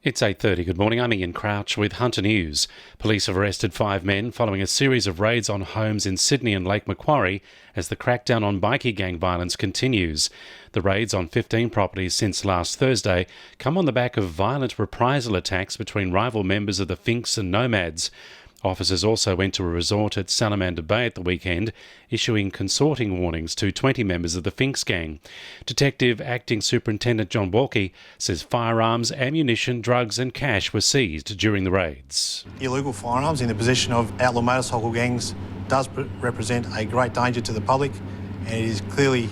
It's 8:30. Good morning. I'm Ian Crouch with Hunter News. Police have arrested 5 men following a series of raids on homes in Sydney and Lake Macquarie as the crackdown on bikie gang violence continues. The raids on 15 properties since last Thursday come on the back of violent reprisal attacks between rival members of the Finks and Nomads. Officers also went to a resort at Salamander Bay at the weekend, issuing consorting warnings to 20 members of the Finks gang. Detective Acting Superintendent John Walkie says firearms, ammunition, drugs and cash were seized during the raids. Illegal firearms in the possession of outlaw motorcycle gangs does represent a great danger to the public, and it is clearly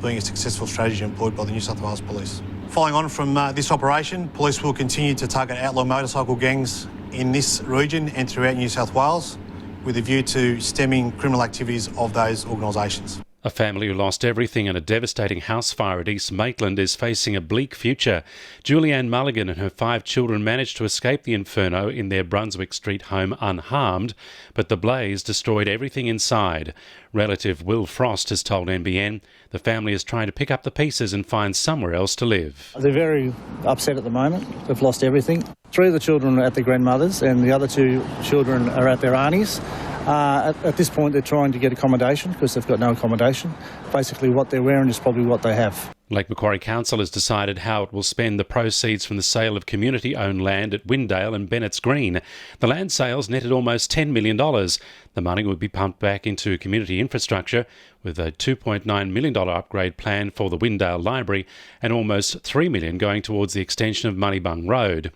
being a successful strategy employed by the New South Wales Police. Following on from this operation, police will continue to target outlaw motorcycle gangs in this region and throughout New South Wales with a view to stemming criminal activities of those organisations. A family who lost everything in a devastating house fire at East Maitland is facing a bleak future. Julianne Mulligan and her 5 children managed to escape the inferno in their Brunswick Street home unharmed, but the blaze destroyed everything inside. Relative Will Frost has told NBN the family is trying to pick up the pieces and find somewhere else to live. They're very upset at the moment. They've lost everything. 3 of the children are at their grandmothers and the other 2 children are at their aunties. At this point, they're trying to get accommodation because they've got no accommodation. Basically, what they're wearing is probably what they have. Lake Macquarie Council has decided how it will spend the proceeds from the sale of community-owned land at Windale and Bennett's Green. The land sales netted almost $10 million. The money would be pumped back into community infrastructure, with a $2.9 million upgrade plan for the Windale Library and almost $3 million going towards the extension of Moneybung Road.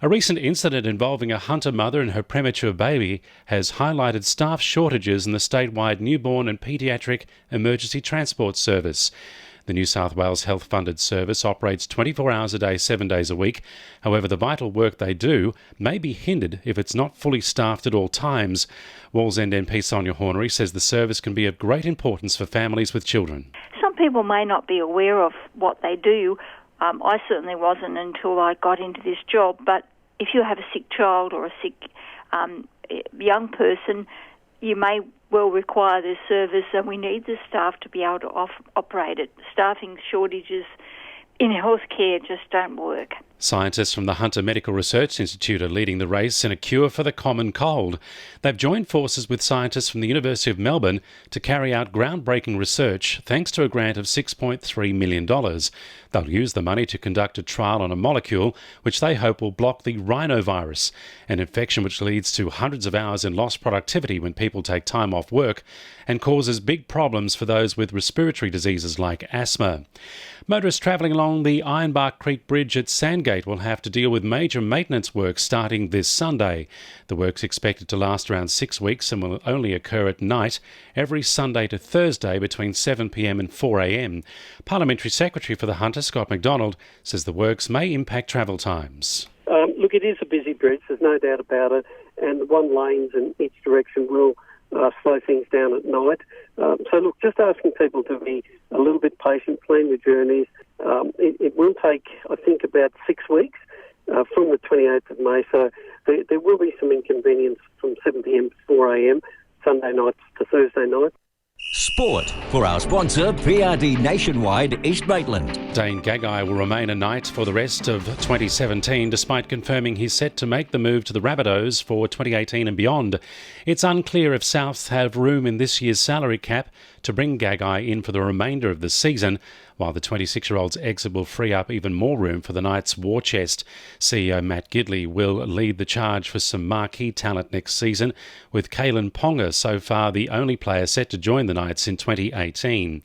A recent incident involving a Hunter mother and her premature baby has highlighted staff shortages in the statewide newborn and paediatric emergency transport service. The New South Wales Health-funded service operates 24 hours a day, 7 days a week. However, the vital work they do may be hindered if it's not fully staffed at all times. Wallsend MP Sonia Hornery says the service can be of great importance for families with children. Some people may not be aware of what they do. I certainly wasn't until I got into this job, but if you have a sick child or a sick young person, you may well require this service, and we need the staff to be able to operate it. Staffing shortages in healthcare just don't work. Scientists from the Hunter Medical Research Institute are leading the race in a cure for the common cold. They've joined forces with scientists from the University of Melbourne to carry out groundbreaking research thanks to a grant of $6.3 million. They'll use the money to conduct a trial on a molecule which they hope will block the rhinovirus, an infection which leads to hundreds of hours in lost productivity when people take time off work and causes big problems for those with respiratory diseases like asthma. Motorists travelling along the Ironbark Creek Bridge at Sandgate will have to deal with major maintenance work starting this Sunday. The work's expected to last around 6 weeks and will only occur at night every Sunday to Thursday between 7 p.m. and 4 a.m. Parliamentary Secretary for the Hunter, Scott McDonald, says the works may impact travel times. Look, it is a busy bridge, there's no doubt about it, and 1 lanes in each direction will slow things down at night. So look, just asking people to be a little bit patient, plan your journeys. It will take, I think, about 6 weeks from the 28th of May, so there will be some inconvenience from 7 p.m. to 4 a.m, Sunday nights to Thursday night. Sport for our sponsor, PRD Nationwide East Maitland. Dane Gagai will remain a Knight for the rest of 2017, despite confirming he's set to make the move to the Rabbitohs for 2018 and beyond. It's unclear if Souths have room in this year's salary cap to bring Gagai in for the remainder of the season, while the 26-year-old's exit will free up even more room for the Knights' war chest. CEO Matt Gidley will lead the charge for some marquee talent next season, with Kalen Ponga so far the only player set to join the Knights in 2018.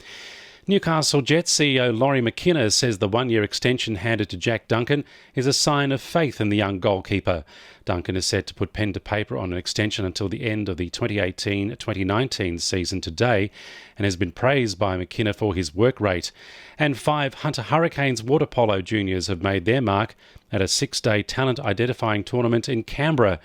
Newcastle Jets CEO Laurie McKinnon says the 1-year extension handed to Jack Duncan is a sign of faith in the young goalkeeper. Duncan is set to put pen to paper on an extension until the end of the 2018-2019 season today and has been praised by McKinnon for his work rate. And 5 Hunter Hurricanes water polo juniors have made their mark at a 6-day talent identifying tournament in Canberra.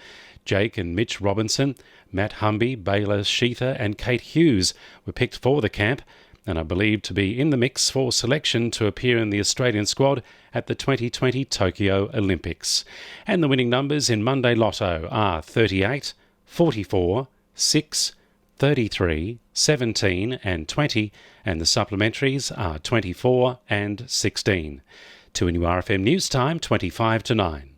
Jake and Mitch Robinson, Matt Humby, Baylor Sheether and Kate Hughes were picked for the camp and are believed to be in the mix for selection to appear in the Australian squad at the 2020 Tokyo Olympics. And the winning numbers in Monday Lotto are 38, 44, 6, 33, 17 and 20, and the supplementaries are 24 and 16. 2NURFM News Time, 25 to 9.